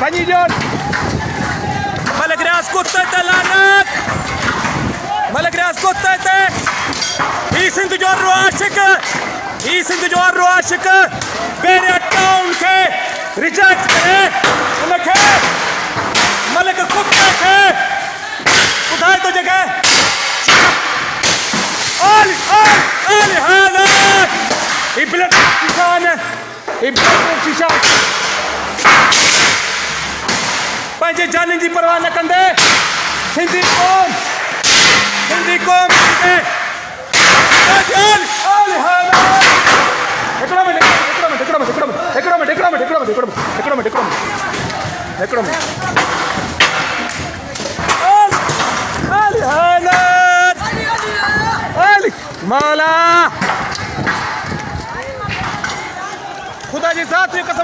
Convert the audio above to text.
Bani John. Malagras kuttayte lanet. Malagras kuttayte. İyisin diyor aşık. İyisin diyor aşık. Beni town ke reject करे. उनके मलक कुत्ते के उठाए तो जगह. Ali hada. İblet şişane. İblet şişane. पंहिंजे जाननि जी परवाह न कंदे सिंधी क़ौम खे मौला खुदा जी साथ कसम